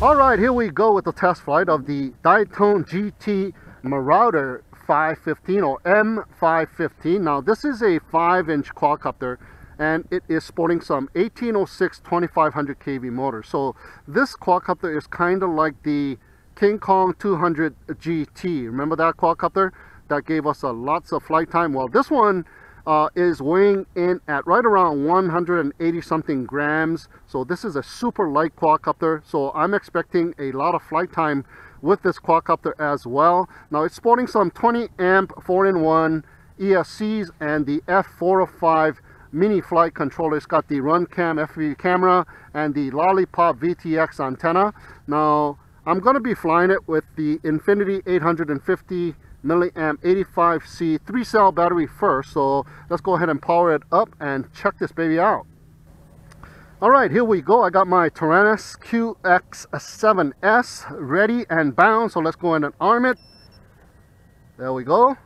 Alright, here we go with the test flight of the Diatone GT Marauder 515 or M515. Now this is a 5-inch quadcopter and it is sporting some 1806 2500 kV motor. So this quadcopter is kind of like the King Kong 200 GT. Remember that quadcopter that gave us lots of flight time? Well, this one is weighing in at right around 180 something grams. So this is a super light quadcopter, so I'm expecting a lot of flight time with this quadcopter as well. Now it's sporting some 20 amp 4-in-1 ESCs and the F405 mini flight controller. It's got the Runcam FPV camera and the Lollipop VTX antenna. Now I'm going to be flying it with the Infinity 850 milliamp 85C 3-cell battery first. So let's go ahead and power it up and check this baby out. Alright, here we go. I got my Taranis QX7S ready and bound. So let's go ahead and arm it. There we go.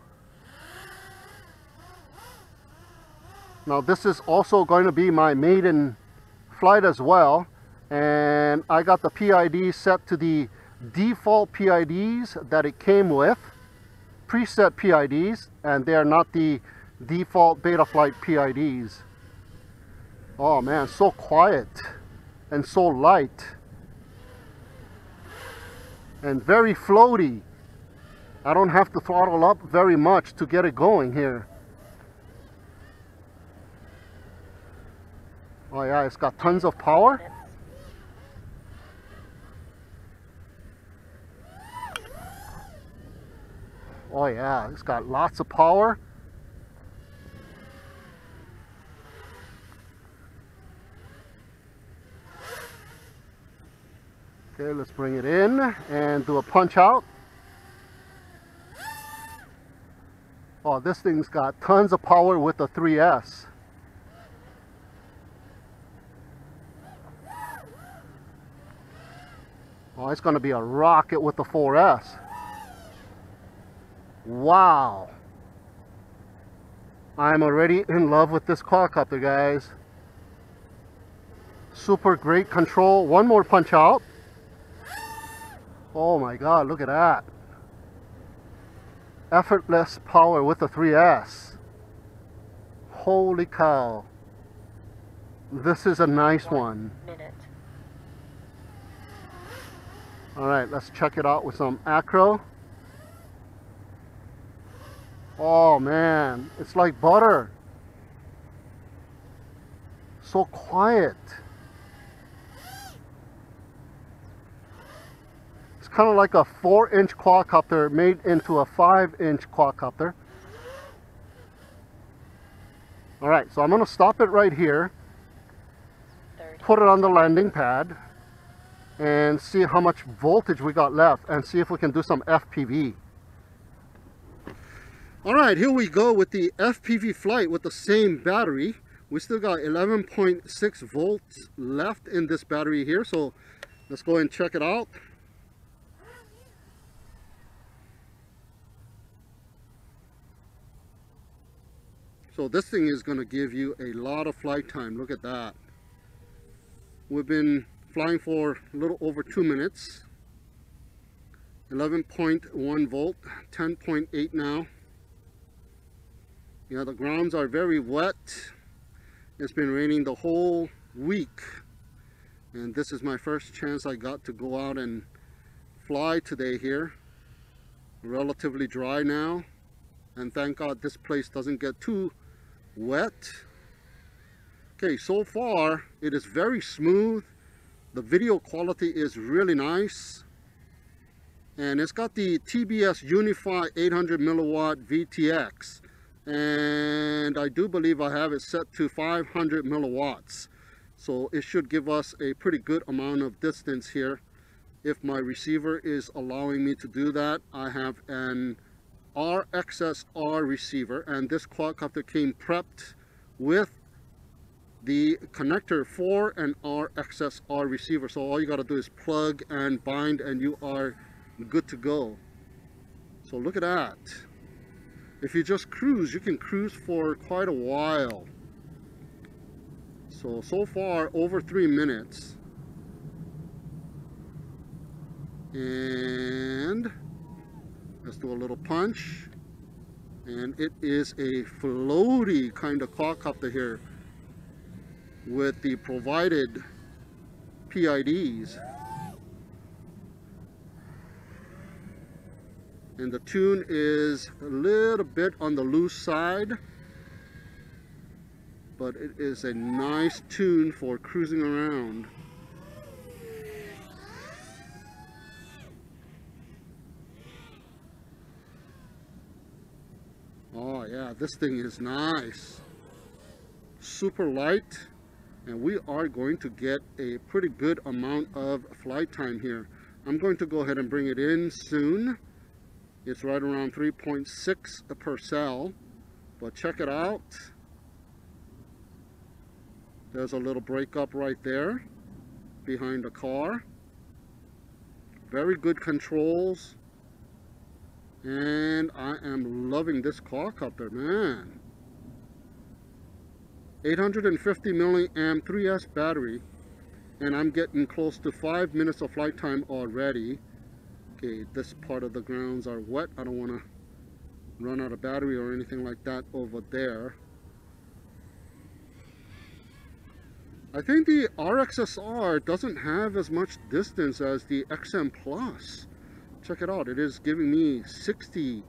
Now this is also going to be my maiden flight as well. And I got the PID set to the default PIDs that it came with. Preset PIDs, and they are not the default Betaflight PIDs. Oh man, so quiet and so light and very floaty. I don't have to throttle up very much to get it going here. Oh yeah, it's got tons of power. Oh yeah, it's got lots of power. Okay, let's bring it in and do a punch out. Oh, this thing's got tons of power with the 3S. Oh, it's going to be a rocket with the 4S. Wow, I'm already in love with this quadcopter, guys. Super great control. One more punch out. Oh my god, look at that. Effortless power with the 3S. Holy cow, this is a nice one. Alright, let's check it out with some acro. Oh man, it's like butter. So quiet. It's kind of like a 4-inch quadcopter made into a 5-inch quadcopter. Alright, so I'm going to stop it right here. Put it on the landing pad. And see how much voltage we got left. And see if we can do some FPV. Alright, here we go with the FPV flight with the same battery. We still got 11.6 volts left in this battery here. So let's go and check it out. So this thing is going to give you a lot of flight time. Look at that. We've been flying for a little over 2 minutes. 11.1 volt, 10.8 now. Yeah, the grounds are very wet. It's been raining the whole week. And this is my first chance I got to go out and fly today here. Relatively dry now. And thank God this place doesn't get too wet. Okay, so far it is very smooth. The video quality is really nice. And it's got the TBS Unify 800 milliwatt VTX. And I do believe I have it set to 500 milliwatts, so it should give us a pretty good amount of distance here if my receiver is allowing me to do that. I have an RXSR receiver, and this quadcopter came prepped with the connector for an RXSR receiver, so all you got to do is plug and bind and you are good to go. So look at that. If you just cruise, you can cruise for quite a while. So far over 3 minutes. And let's do a little punch. And it is a floaty kind of quadcopter here with the provided PIDs. And the tune is a little bit on the loose side, but it is a nice tune for cruising around. Oh yeah, this thing is nice. Super light, and we are going to get a pretty good amount of flight time here. I'm going to go ahead and bring it in soon. It's right around 3.6 per cell, but check it out. There's a little breakup right there behind the car. Very good controls. And I am loving this quadcopter, man. 850 milliamp 3S battery, and I'm getting close to 5 minutes of flight time already. Okay, this part of the grounds are wet. I don't want to run out of battery or anything like that over there. I think the RXSR doesn't have as much distance as the XM Plus. Check it out, it is giving me 60,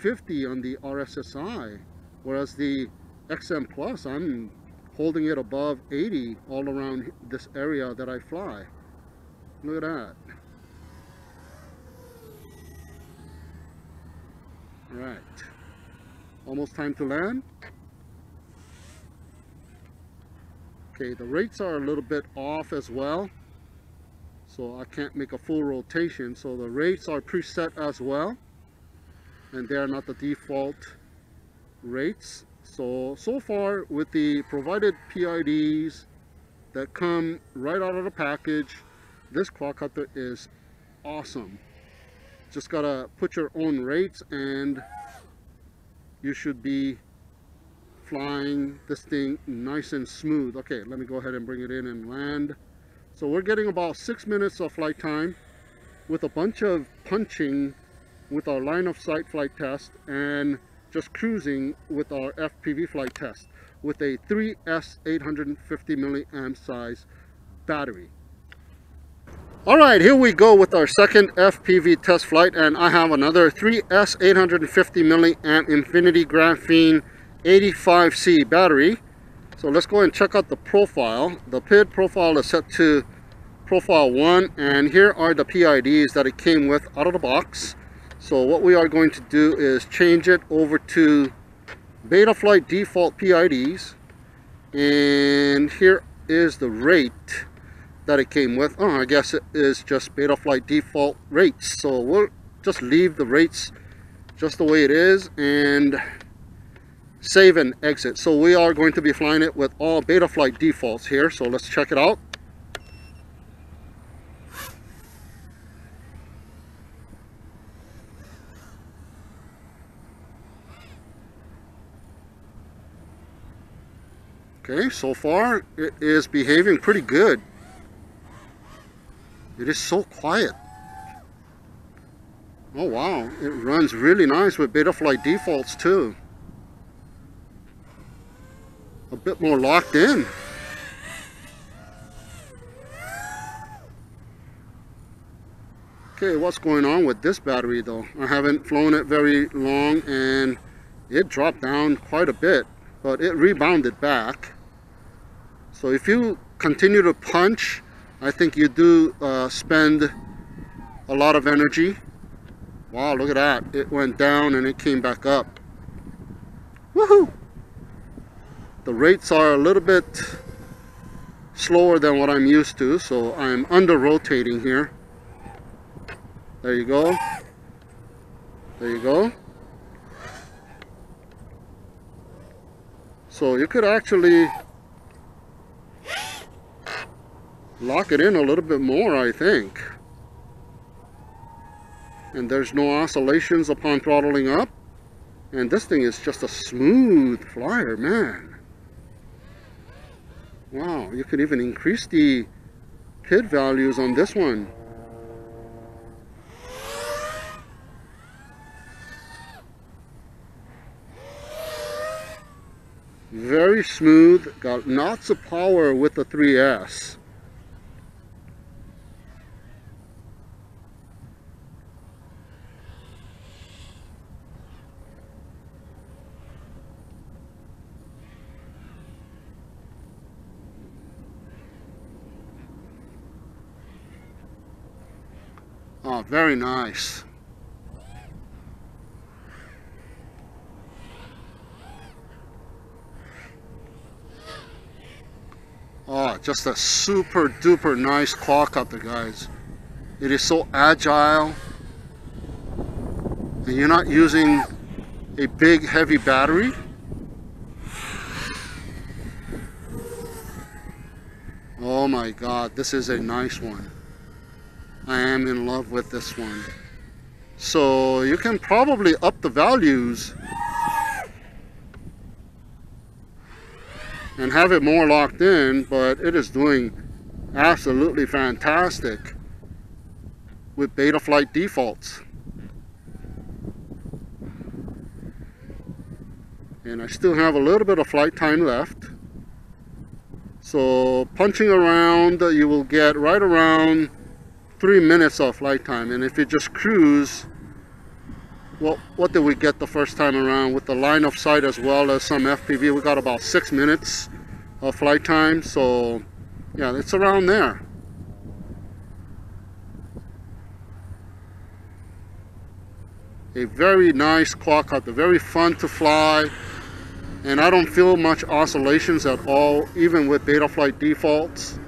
50 on the RSSI, whereas the XM Plus, I'm holding it above 80 all around this area that I fly. Look at that. Alright, almost time to land. Okay, the rates are a little bit off as well, so I can't make a full rotation, so the rates are preset as well, and they are not the default rates. So far with the provided PIDs that come right out of the package, this quadcopter is awesome. Just gotta put your own rates and you should be flying this thing nice and smooth. Okay, let me go ahead and bring it in and land. So we're getting about 6 minutes of flight time with a bunch of punching with our line of sight flight test and just cruising with our FPV flight test with a 3S 850 milliamp size battery. Alright, here we go with our second FPV test flight, and I have another 3S 850 milliamp Infinity Graphene 85C battery. So let's go and check out the profile. The PID profile is set to profile 1, and here are the PIDs that it came with out of the box. So what we are going to do is change it over to Betaflight default PIDs, and here is the rate that it came with. Oh, I guess it is just Betaflight default rates, so we'll just leave the rates just the way it is and save and exit. So we are going to be flying it with all Betaflight defaults here, so let's check it out. Okay, so far it is behaving pretty good. It is so quiet. Oh wow, it runs really nice with Betaflight defaults too. A bit more locked in. Okay, what's going on with this battery though? I haven't flown it very long and it dropped down quite a bit, but it rebounded back. So if you continue to punch, I think you do spend a lot of energy. Wow, look at that. It went down and it came back up. Woohoo! The rates are a little bit slower than what I'm used to, so I'm under rotating here. There you go. There you go. So you could actually lock it in a little bit more, I think. And there's no oscillations upon throttling up. And this thing is just a smooth flyer, man. Wow, you could even increase the PID values on this one. very smooth, got lots of power with the 3S. Oh, very nice. Oh, just a super duper nice quadcopter, guys. It is so agile, and you're not using a big heavy battery. Oh my God, this is a nice one. I am in love with this one. So you can probably up the values and have it more locked in, but it is doing absolutely fantastic with Betaflight defaults. And I still have a little bit of flight time left. So punching around, you will get right around 3 minutes of flight time. And if you just cruise, well, what did we get the first time around with the line of sight as well as some FPV? We got about 6 minutes of flight time. So yeah, it's around there. A very nice quadcopter, very fun to fly, and I don't feel much oscillations at all, even with Betaflight defaults.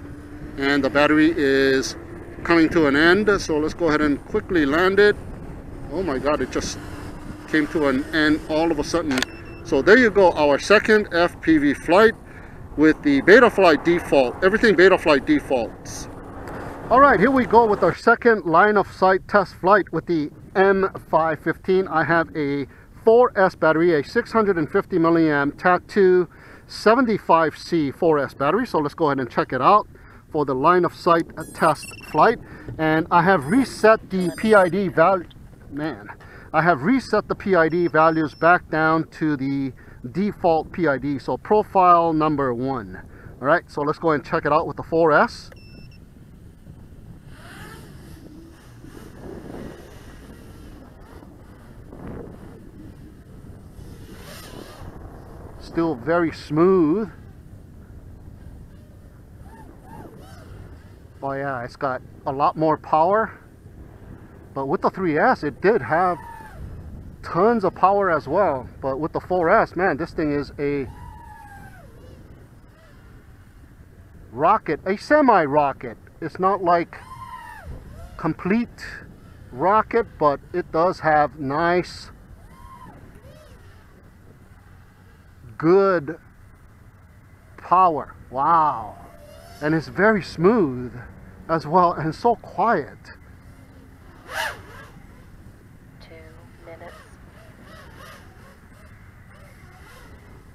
And the battery is coming to an end, so let's go ahead and quickly land it. Oh my God, it just came to an end all of a sudden. So there you go, our second FPV flight with the Betaflight default, everything Betaflight defaults. All right, here we go with our second line of sight test flight with the M515. I have a 4S battery, a 650 milliamp TAT2 75C 4S battery. So let's go ahead and check it out for the line of sight test flight. And I have reset the PID value. I have reset the PID values back down to the default PID, so profile number 1. All right, so let's go ahead and check it out with the 4S. Still very smooth. Oh yeah, it's got a lot more power, but with the 3S it did have tons of power as well. But with the 4S, man, this thing is a rocket, a semi-rocket. It's not like complete rocket, but it does have nice, good power. Wow. And it's very smooth as well, and so quiet. 2 minutes.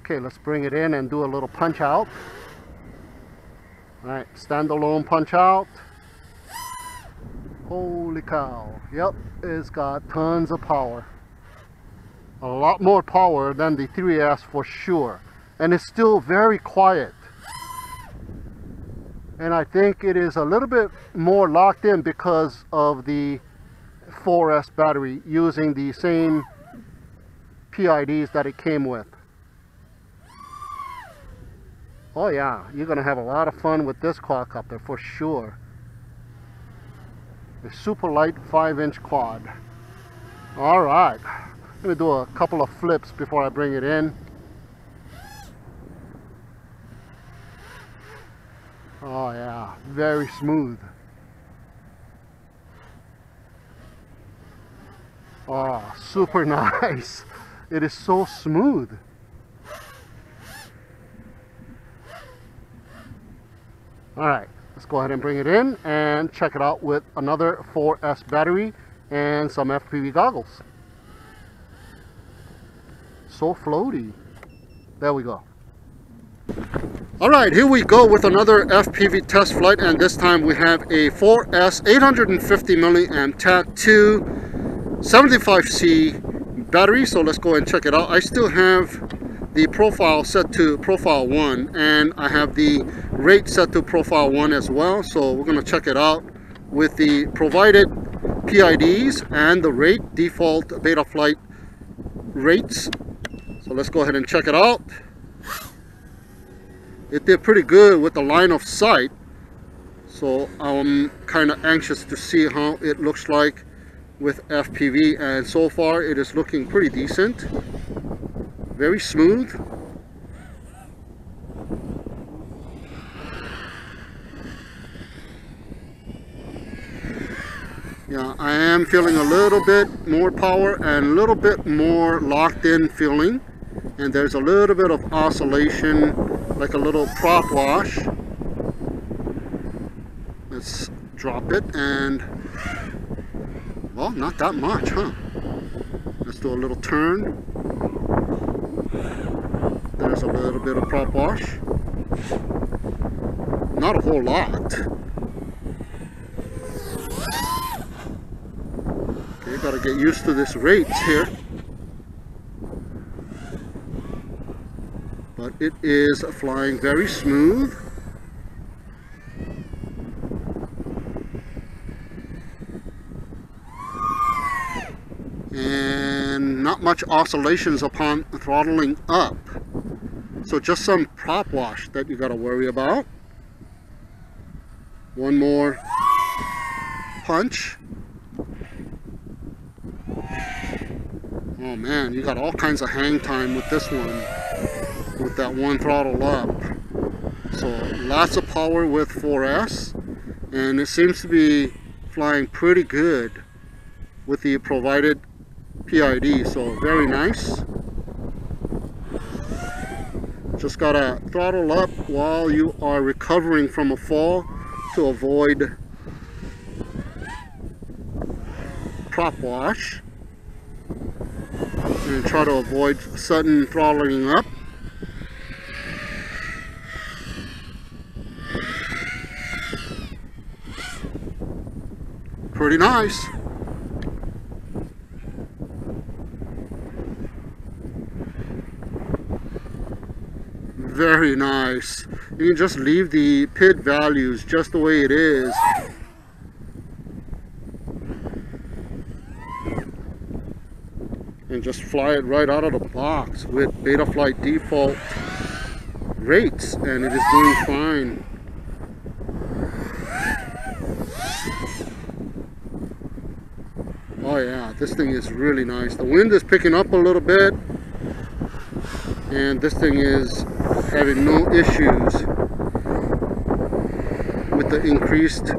Okay, let's bring it in and do a little punch out. All right, standalone punch out. Holy cow. Yep, it's got tons of power. A lot more power than the 3S for sure. And it's still very quiet. And I think it is a little bit more locked in because of the 4S battery using the same PIDs that it came with. Oh yeah, you're gonna have a lot of fun with this quadcopter for sure. A super light 5-inch quad. All right, let me do a couple of flips before I bring it in. Oh yeah, very smooth. Oh, super nice. It is so smooth. All right, let's go ahead and bring it in and check it out with another 4S battery and some FPV goggles. So floaty. There we go. All right, here we go with another FPV test flight, and this time we have a 4S 850 milliamp TAT2 75C battery. So let's go and check it out. I still have the profile set to profile 1, and I have the rate set to profile 1 as well. So we're going to check it out with the provided PIDs and the rate default Betaflight rates. So let's go ahead and check it out. It did pretty good with the line of sight, so I'm kind of anxious to see how it looks like with FPV, and so far it is looking pretty decent. Very smooth. Yeah, I am feeling a little bit more power and a little bit more locked in feeling, and there's a little bit of oscillation, like a little prop wash. Let's drop it, and well, not that much, huh? Let's do a little turn. There's a little bit of prop wash. Not a whole lot. Okay, gotta get used to this rates here. But it is flying very smooth. And not much oscillations upon throttling up. So just some prop wash that you gotta worry about. One more punch. Oh man, you got all kinds of hang time with this one, with that one throttle up. So lots of power with 4S, and it seems to be flying pretty good with the provided PID, so very nice. Just gotta throttle up while you are recovering from a fall to avoid prop wash, and try to avoid sudden throttling up. Pretty nice. Very nice. You can just leave the PID values just the way it is. And just fly it right out of the box with Betaflight default rates, and it is doing fine. Oh yeah, this thing is really nice. The wind is picking up a little bit, and this thing is having no issues with the increased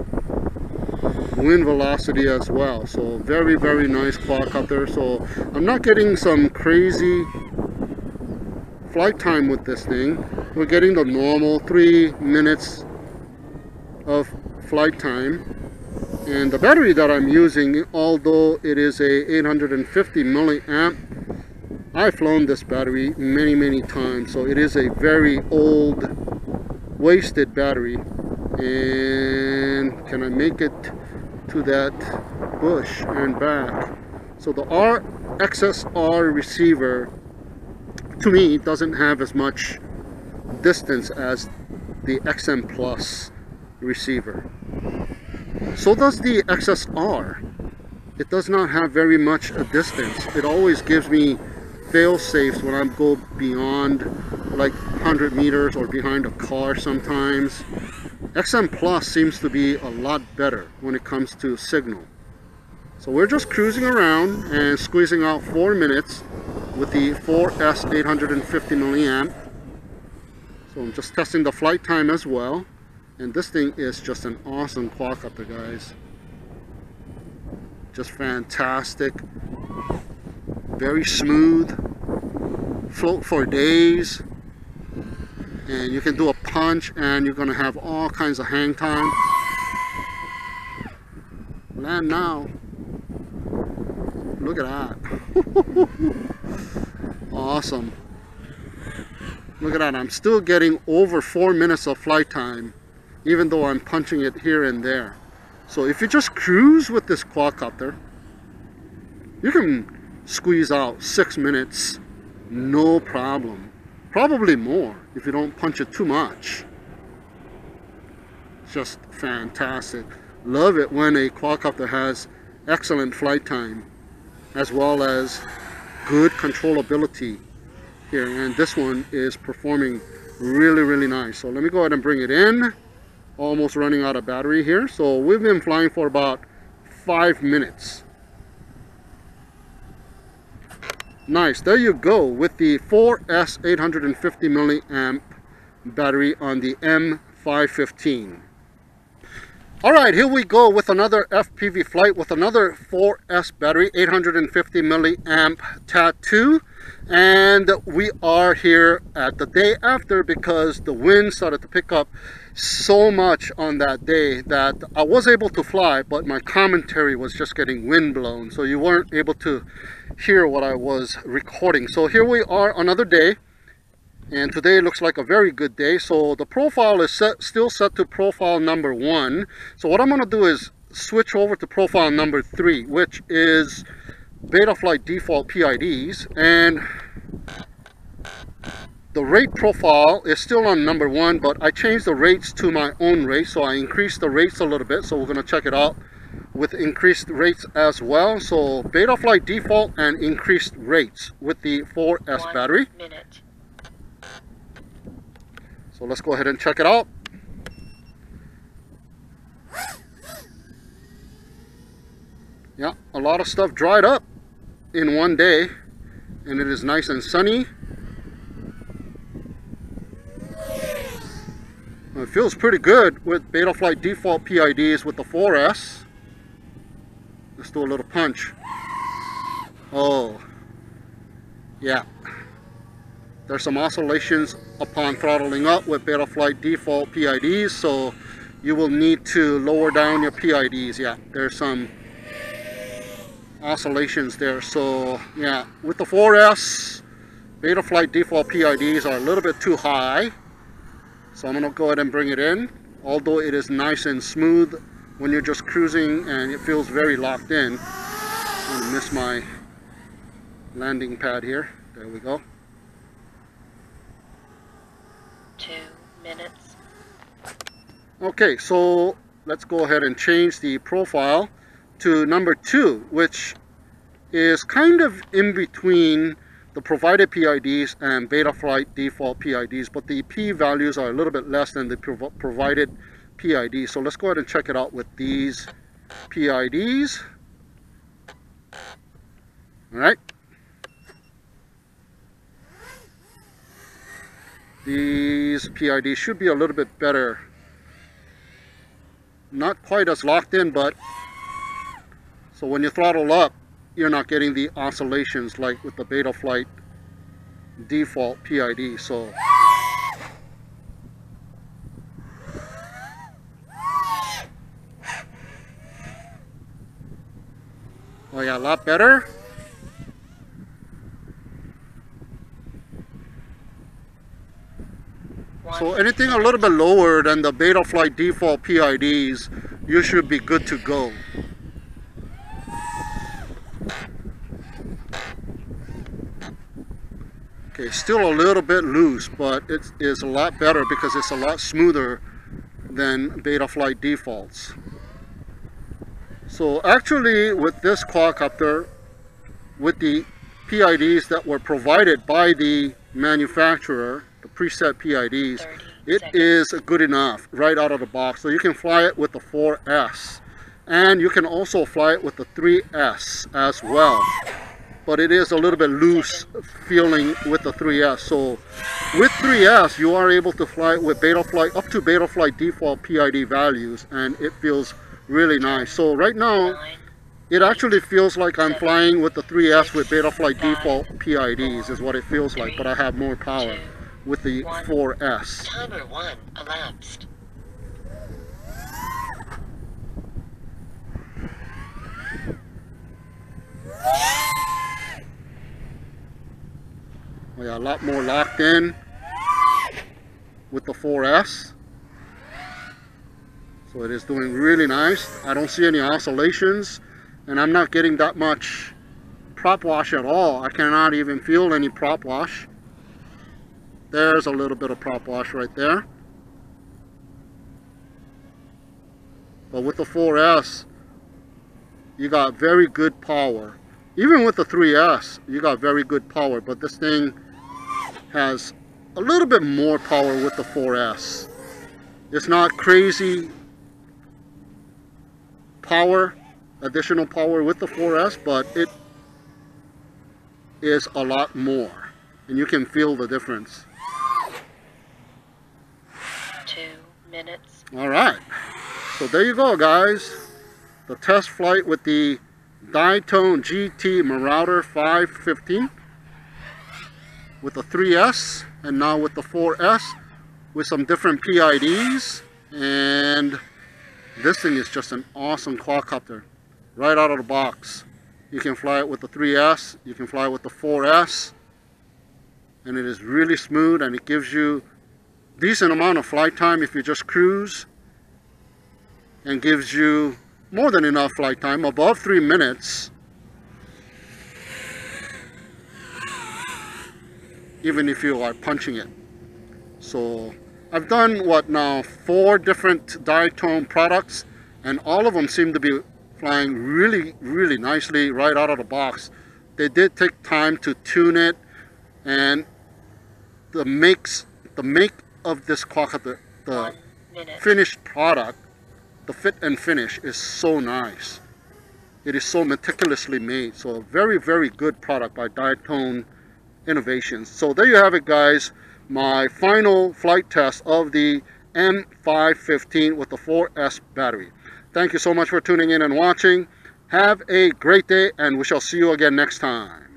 wind velocity as well. So very, very nice quadcopter. So I'm not getting some crazy flight time with this thing. We're getting the normal 3 minutes of flight time. And the battery that I'm using, although it is a 850 milliamp, I've flown this battery many times, so it is a very old, wasted battery. And can I make it to that bush and back? So the XSR receiver, to me, doesn't have as much distance as the XM Plus receiver. So does the XSR. It does not have very much a distance. It always gives me fail safes when I go beyond like 100 meters or behind a car sometimes. XM Plus seems to be a lot better when it comes to signal. So we're just cruising around and squeezing out 4 minutes with the 4S 850 milliamp. So I'm just testing the flight time as well. And this thing is just an awesome quadcopter, guys. Just fantastic. Very smooth. Float for days. And you can do a punch and you're gonna have all kinds of hang time. Land now. Look at that. Awesome. Look at that. I'm still getting over 4 minutes of flight time, even though I'm punching it here and there. So if you just cruise with this quadcopter, you can squeeze out 6 minutes, no problem. probably more if you don't punch it too much. Just fantastic. Love it when a quadcopter has excellent flight time as well as good controllability here, and this one is performing really nice. So let me go ahead and bring it in. Almost running out of battery here. So we've been flying for about 5 minutes. Nice, there you go with the 4S 850 milliamp battery on the M515. Alright, here we go with another FPV flight with another 4S battery, 850 milliamp Tat2. And we are here at the day after because the wind started to pick up so much on that day that I was able to fly, but my commentary was just getting wind blown. So you weren't able to hear what I was recording. So here we are another day. And today looks like a very good day. So the profile is still set to profile number 1. So what I'm going to do is switch over to profile number 3, which is Betaflight default PIDs. And the rate profile is still on number 1, but I changed the rates to my own rate. So I increased the rates a little bit. So we're going to check it out with increased rates as well. So Betaflight default and increased rates with the 4S battery. 1 minute. So let's go ahead and check it out. Yeah, a lot of stuff dried up in one day, and it is nice and sunny. It feels pretty good with Betaflight default PIDs with the 4S. Let's do a little punch. Oh, yeah. There's some oscillations upon throttling up with Betaflight default PIDs, so you will need to lower down your PIDs. Yeah, there's some oscillations there. So yeah, with the 4S, Betaflight default PIDs are a little bit too high. So I'm going to go ahead and bring it in. Although it is nice and smooth when you're just cruising and it feels very locked in. I'm going to miss my landing pad here. There we go. 2 minutes. Okay, so let's go ahead and change the profile to number 2, which is kind of in between the provided PIDs and Betaflight default PIDs, but the P values are a little bit less than the provided PIDs. So let's go ahead and check it out with these PIDs. All right. These PIDs should be a little bit better. Not quite as locked in, but so when you throttle up, you're not getting the oscillations like with the Betaflight default PID. So oh yeah, a lot better. So anything a little bit lower than the Betaflight default PIDs, you should be good to go. Okay, still a little bit loose, but it is a lot better because it's a lot smoother than Betaflight defaults. So actually with this quadcopter, with the PIDs that were provided by the manufacturer, the preset PIDs, it is good enough right out of the box. So you can fly it with the 4S, and you can also fly it with the 3S as well. But it is a little bit loose feeling with the 3S. So with 3S, you are able to fly it with Betaflight up to Betaflight default PID values, and it feels really nice. So right now, it actually feels like I'm flying with the 3S with Betaflight default PIDs is what it feels like, but I have more power with the 4S. Timer 1 elapsed. Oh yeah, a lot more locked in with the 4S. So it is doing really nice. I don't see any oscillations, and I'm not getting that much prop wash at all. I cannot even feel any prop wash. There's a little bit of prop wash right there. But with the 4S, you got very good power. Even with the 3S, you got very good power. But this thing has a little bit more power with the 4S. It's not crazy power, additional power with the 4S, but it is a lot more. And you can feel the difference. 2 minutes. Alright, so there you go, guys. The test flight with the Diatone GT Marauder 515 with the 3S and now with the 4S with some different PIDs. And this thing is just an awesome quadcopter right out of the box. You can fly it with the 3S, you can fly it with the 4S, and it is really smooth, and it gives you decent amount of flight time if you just cruise, and gives you more than enough flight time, above 3 minutes, even if you are punching it. So I've done what now, 4 different Diatone products, and all of them seem to be flying really nicely right out of the box. They did take time to tune it, and the make of this quadcopter, the finished product, the fit and finish is so nice. It is so meticulously made. So a very good product by Diatone Innovations. So there you have it, guys. My final flight test of the M515 with the 4S battery. Thank you so much for tuning in and watching. Have a great day, and we shall see you again next time.